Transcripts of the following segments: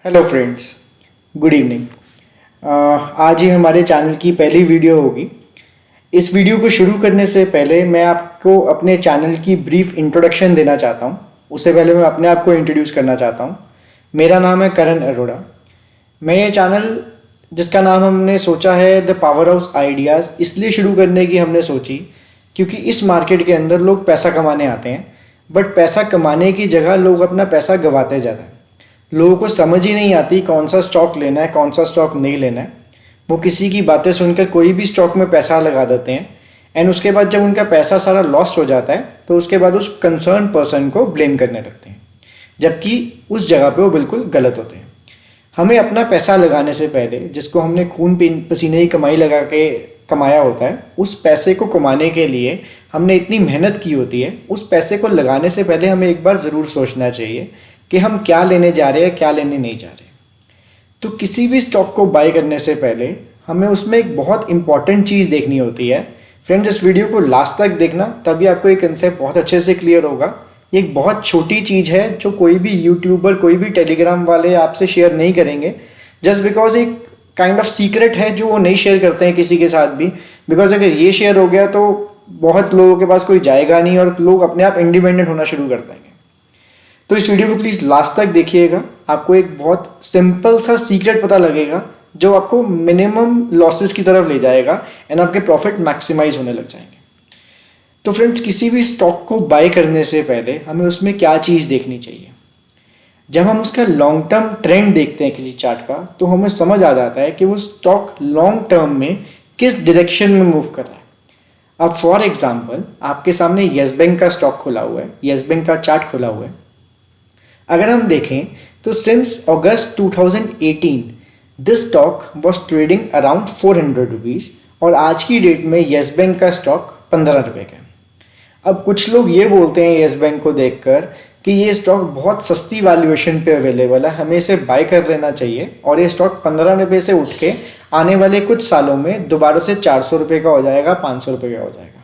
Hello friends, good evening. आज ही हमारे channel की पहली वीडियो होगी। इस वीडियो को शुरू करने से पहले मैं आपको अपने चैनल की ब्रीफ इंट्रोडक्शन देना चाहता हूँ। उससे पहले मैं अपने आप को इंट्रोड्यूस करना चाहता हूँ। मेरा नाम है करण अरोड़ा। मैं ये चैनल जिसका नाम हमने सोचा है द पावर हाउस आइडियाज़ इसलिए शुरू करने की हमने सोची क्योंकि इस मार्केट के अंदर लोग पैसा कमाने आते हैं, बट पैसा कमाने की जगह लोग अपना पैसा गंवाते जा रहे हैं। लोगों को समझ ही नहीं आती कौन सा स्टॉक लेना है, कौन सा स्टॉक नहीं लेना है। वो किसी की बातें सुनकर कोई भी स्टॉक में पैसा लगा देते हैं एंड उसके बाद जब उनका पैसा सारा लॉस्ट हो जाता है तो उसके बाद उस कंसर्न पर्सन को ब्लेम करने लगते हैं, जबकि उस जगह पे वो बिल्कुल गलत होते हैं। हमें अपना पैसा लगाने से पहले, जिसको हमने खून पसीने की कमाई लगा के कमाया होता है, उस पैसे को कमाने के लिए हमने इतनी मेहनत की होती है, उस पैसे को लगाने से पहले हमें एक बार ज़रूर सोचना चाहिए कि हम क्या लेने जा रहे हैं, क्या लेने नहीं जा रहे। तो किसी भी स्टॉक को बाय करने से पहले हमें उसमें एक बहुत इंपॉर्टेंट चीज़ देखनी होती है। फ्रेंड्स, इस वीडियो को लास्ट तक देखना, तभी आपको ये कंसेप्ट बहुत अच्छे से क्लियर होगा। ये एक बहुत छोटी चीज़ है जो कोई भी यूट्यूबर, कोई भी टेलीग्राम वाले आपसे शेयर नहीं करेंगे, जस्ट बिकॉज एक काइंड ऑफ सीक्रेट है जो वो नहीं शेयर करते हैं किसी के साथ भी। बिकॉज अगर ये शेयर हो गया तो बहुत लोगों के पास कोई जाएगा नहीं और लोग अपने आप इंडिपेंडेंट होना शुरू कर देंगे। तो इस वीडियो को प्लीज़ लास्ट तक देखिएगा। आपको एक बहुत सिंपल सा सीक्रेट पता लगेगा जो आपको मिनिमम लॉसेस की तरफ ले जाएगा एंड आपके प्रॉफिट मैक्सिमाइज होने लग जाएंगे। तो फ्रेंड्स, किसी भी स्टॉक को बाय करने से पहले हमें उसमें क्या चीज़ देखनी चाहिए। जब हम उसका लॉन्ग टर्म ट्रेंड देखते हैं किसी चार्ट का, तो हमें समझ आ जाता है कि वो स्टॉक लॉन्ग टर्म में किस डायरेक्शन में मूव कर रहा है। अब फॉर एग्जाम्पल, आपके सामने येस बैंक का स्टॉक खुला हुआ है, येस बैंक का चार्ट खुला हुआ है। अगर हम देखें तो since August 2018 this stock was trading around 400 rupees और आज की डेट में येस बैंक का स्टॉक 15 रुपये का है। अब कुछ लोग ये बोलते हैं येस बैंक को देखकर कि ये स्टॉक बहुत सस्ती वैल्यूएशन पे अवेलेबल है, हमें इसे बाय कर लेना चाहिए और ये स्टॉक 15 रुपये से उठ के आने वाले कुछ सालों में दोबारा से 400 रुपये का हो जाएगा, 500 रुपये का हो जाएगा।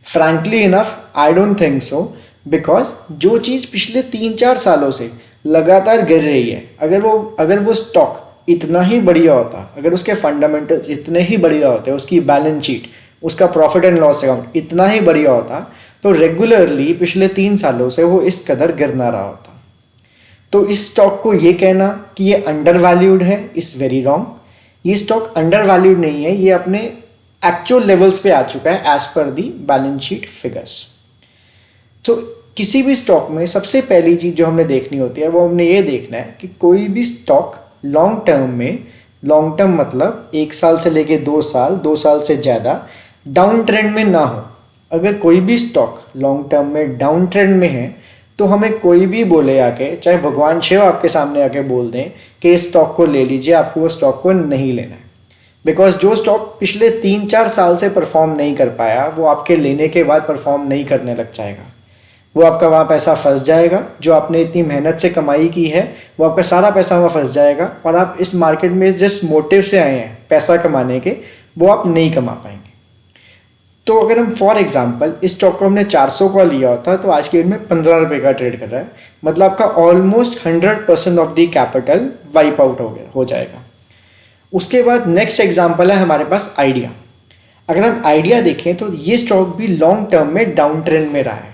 Frankly enough I don't think so, because जो चीज़ पिछले 3-4 सालों से लगातार गिर रही है, अगर वो स्टॉक इतना ही बढ़िया होता, अगर उसके फंडामेंटल्स इतने ही बढ़िया होते, उसकी बैलेंस शीट, उसका प्रॉफिट एंड लॉस अकाउंट इतना ही बढ़िया होता, तो रेगुलरली पिछले 3 सालों से वो इस कदर गिर ना रहा होता। तो इस स्टॉक को ये कहना कि ये अंडर वैल्यूड है इज़ वेरी रॉन्ग। ये स्टॉक अंडर वैल्यूड नहीं है, ये अपने एक्चुअल लेवल्स पे आ चुका है as per the balance sheet figures. तो किसी भी स्टॉक में सबसे पहली चीज़ जो हमने देखनी होती है वो हमने ये देखना है कि कोई भी स्टॉक लॉन्ग टर्म में, लॉन्ग टर्म मतलब 1 साल से लेके 2 साल, 2 साल से ज़्यादा डाउन ट्रेंड में ना हो। अगर कोई भी स्टॉक लॉन्ग टर्म में डाउन ट्रेंड में है तो हमें कोई भी बोले आके, चाहे भगवान शिव आपके सामने आके बोल दें कि इस स्टॉक को ले लीजिए, आपको वो स्टॉक को नहीं लेना है। बिकॉज जो स्टॉक पिछले 3-4 साल से परफॉर्म नहीं कर पाया वो आपके लेने के बाद परफॉर्म नहीं करने लग जाएगा। वो आपका वहाँ पैसा फंस जाएगा, जो आपने इतनी मेहनत से कमाई की है वो आपका सारा पैसा वहाँ फंस जाएगा और आप इस मार्केट में जिस मोटिव से आए हैं पैसा कमाने के, वो आप नहीं कमा पाएंगे। तो अगर हम फॉर एग्जांपल इस स्टॉक को हमने 400 का लिया होता तो आज की डेट में 15 रुपये का ट्रेड कर रहा है, मतलब आपका almost 100% of the capital wipe out हो जाएगा। उसके बाद नेक्स्ट एग्जाम्पल है हमारे पास आइडिया। अगर हम आइडिया देखें तो ये स्टॉक भी लॉन्ग टर्म में डाउन ट्रेंड में रहा है।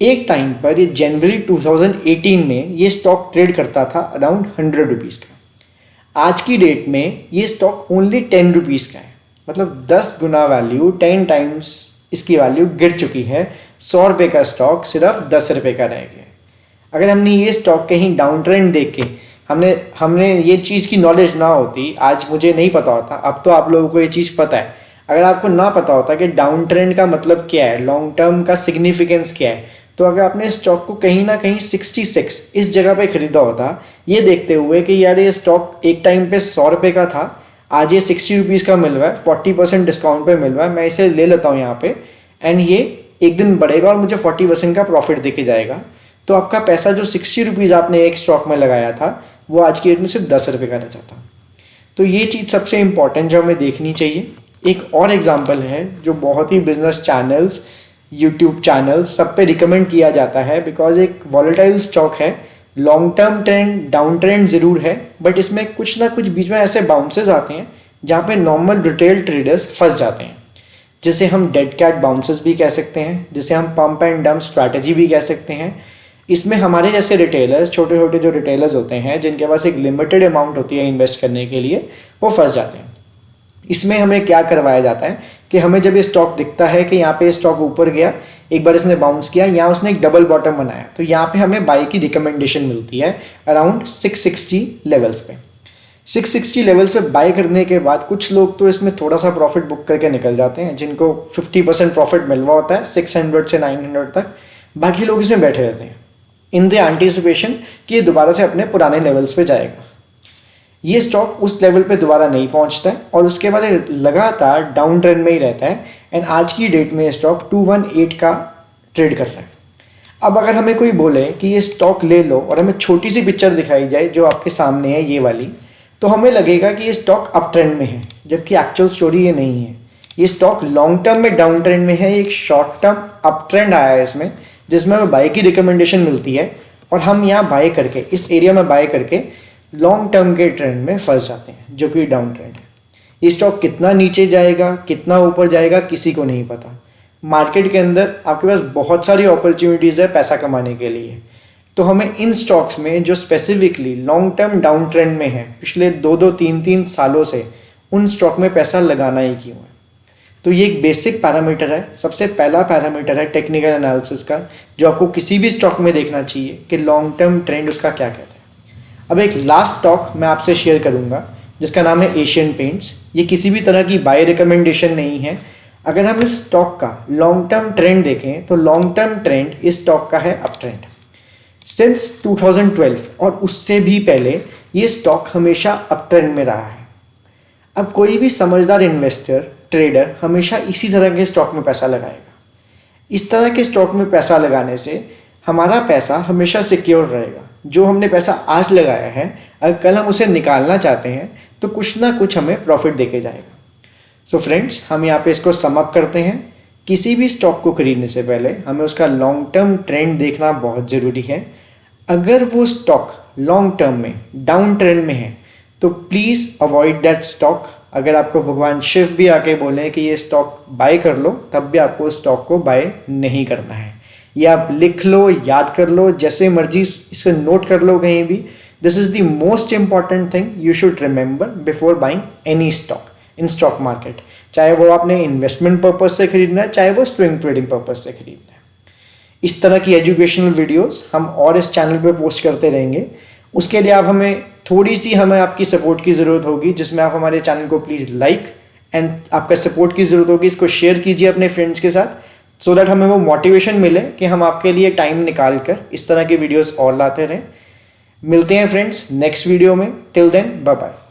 एक टाइम पर ये जनवरी 2018 में ये स्टॉक ट्रेड करता था अराउंड 100 रुपीज़ का। आज की डेट में ये स्टॉक ओनली 10 रुपीज़ का है, मतलब 10 गुना वैल्यू, 10 टाइम्स इसकी वैल्यू गिर चुकी है। 100 रुपये का स्टॉक सिर्फ 10 रुपये का रह गया है। अगर हमने ये स्टॉक कहीं डाउन ट्रेंड देख के हमने ये चीज़ की नॉलेज ना होती, आज मुझे नहीं पता होता, अब तो आप लोगों को ये चीज़ पता है। अगर आपको ना पता होता कि डाउन ट्रेंड का मतलब क्या है, लॉन्ग टर्म का सिग्निफिकेंस क्या है, तो अगर आपने स्टॉक को कहीं ना कहीं 66 इस जगह पे खरीदा होता, ये देखते हुए कि यार ये स्टॉक एक टाइम पे 100 रुपये का था, आज ये 60 रुपीज़ का मिल रहा है, 40% डिस्काउंट पे मिल रहा है, मैं इसे ले लेता हूँ यहाँ पे एंड ये एक दिन बढ़ेगा और मुझे 40% का प्रॉफिट देके जाएगा। तो आपका पैसा जो 60 रुपीज़ आपने एक स्टॉक में लगाया था वो आज की डेट में सिर्फ 10 रुपये का रह जाता। तो ये चीज़ सबसे इंपॉर्टेंट जो हमें देखनी चाहिए। एक और एग्जाम्पल है जो बहुत ही बिजनेस चैनल्स, यूट्यूब चैनल सब पे रिकमेंड किया जाता है, बिकॉज एक वॉलेटाइल स्टॉक है long term trend down trend ज़रूर है, बट इसमें कुछ ना कुछ बीच में ऐसे बाउंसेस आते हैं जहाँ पे नॉर्मल रिटेल ट्रेडर्स फंस जाते हैं, जिसे हम डेड कैट बाउंसेस भी कह सकते हैं, जिसे हम पंप एंड डंप स्ट्रैटेजी भी कह सकते हैं। इसमें हमारे जैसे रिटेलर्स, छोटे छोटे जो रिटेलर्स होते हैं जिनके पास एक लिमिटेड अमाउंट होती है इन्वेस्ट करने के लिए, वो फंस जाते हैं। इसमें हमें क्या करवाया जाता है कि हमें जब ये स्टॉक दिखता है कि यहाँ पे स्टॉक ऊपर गया, एक बार इसने बाउंस किया, यहाँ उसने एक डबल बॉटम बनाया, तो यहाँ पे हमें बाई की रिकमेंडेशन मिलती है अराउंड 660 लेवल्स पे। 660 लेवल्स पे बाय करने के बाद कुछ लोग तो इसमें थोड़ा सा प्रॉफिट बुक करके निकल जाते हैं, जिनको 50% प्रॉफिट मिल रहा होता है 600 से 900 तक। बाकी लोग इसमें बैठे रहते हैं इन द एंटिसिपेशन कि ये दोबारा से अपने पुराने लेवल्स पे जाएगा। ये स्टॉक उस लेवल पे दोबारा नहीं पहुंचता है और उसके बाद लगातार डाउन ट्रेंड में ही रहता है, एंड आज की डेट में ये स्टॉक 218 का ट्रेड कर रहा है। अब अगर हमें कोई बोले कि ये स्टॉक ले लो और हमें छोटी सी पिक्चर दिखाई जाए जो आपके सामने है ये वाली, तो हमें लगेगा कि ये स्टॉक अप ट्रेंड में है, जबकि एक्चुअल स्टोरी ये नहीं है। ये स्टॉक लॉन्ग टर्म में डाउन ट्रेंड में है, एक शॉर्ट टर्म अप ट्रेंड आया है इसमें, जिसमें हमें बाय की रिकमेंडेशन मिलती है और हम यहाँ बाय करके, इस एरिया में बाय करके लॉन्ग टर्म के ट्रेंड में फंस जाते हैं जो कि डाउन ट्रेंड है। ये स्टॉक कितना नीचे जाएगा, कितना ऊपर जाएगा, किसी को नहीं पता। मार्केट के अंदर आपके पास बहुत सारी अपॉर्चुनिटीज़ है पैसा कमाने के लिए, तो हमें इन स्टॉक्स में जो specifically long term down trend में है पिछले 2-2, 3-3 सालों से, उन स्टॉक में पैसा लगाना ही क्यों है। तो ये एक बेसिक पैरामीटर है, सबसे पहला पैरामीटर है टेक्निकल एनालिसिस का, जो आपको किसी भी स्टॉक में देखना चाहिए कि लॉन्ग टर्म ट्रेंड उसका क्या कहता है। अब एक लास्ट स्टॉक मैं आपसे शेयर करूंगा जिसका नाम है एशियन पेंट्स। ये किसी भी तरह की बाय रिकमेंडेशन नहीं है। अगर हम इस स्टॉक का लॉन्ग टर्म ट्रेंड देखें तो लॉन्ग टर्म ट्रेंड इस स्टॉक का है अप ट्रेंड सिंस 2012, और उससे भी पहले ये स्टॉक हमेशा अप ट्रेंड में रहा है। अब कोई भी समझदार इन्वेस्टर, ट्रेडर हमेशा इसी तरह के स्टॉक में पैसा लगाएगा। इस तरह के स्टॉक में पैसा लगाने से हमारा पैसा हमेशा सिक्योर रहेगा। जो हमने पैसा आज लगाया है, अगर कल हम उसे निकालना चाहते हैं तो कुछ ना कुछ हमें प्रॉफिट देके जाएगा। सो फ्रेंड्स, हम यहाँ पे इसको सम अप करते हैं। किसी भी स्टॉक को खरीदने से पहले हमें उसका लॉन्ग टर्म ट्रेंड देखना बहुत ज़रूरी है। अगर वो स्टॉक लॉन्ग टर्म में डाउन ट्रेंड में है तो प्लीज़ अवॉइड दैट स्टॉक। अगर आपको भगवान शिव भी आके बोले कि ये स्टॉक बाय कर लो, तब भी आपको स्टॉक को बाय नहीं करना है। या आप लिख लो, याद कर लो, जैसे मर्जी इसको नोट कर लो कहीं भी। This is the most important thing you should remember before buying any stock in stock market. चाहे वो आपने इन्वेस्टमेंट पर्पज से खरीदना है, चाहे वो स्विंग ट्रेडिंग पर्पज से खरीदना है। इस तरह की एजुकेशनल वीडियोस हम और इस चैनल पे पोस्ट करते रहेंगे। उसके लिए आप हमें आपकी सपोर्ट की ज़रूरत होगी, जिसमें आप हमारे चैनल को प्लीज़ लाइक एंड आपका सपोर्ट की ज़रूरत होगी। इसको शेयर कीजिए अपने फ्रेंड्स के साथ, सो दैट हमें वो मोटिवेशन मिले कि हम आपके लिए टाइम निकाल कर इस तरह की वीडियोस और लाते रहें। मिलते हैं फ्रेंड्स नेक्स्ट वीडियो में। Till then bye bye.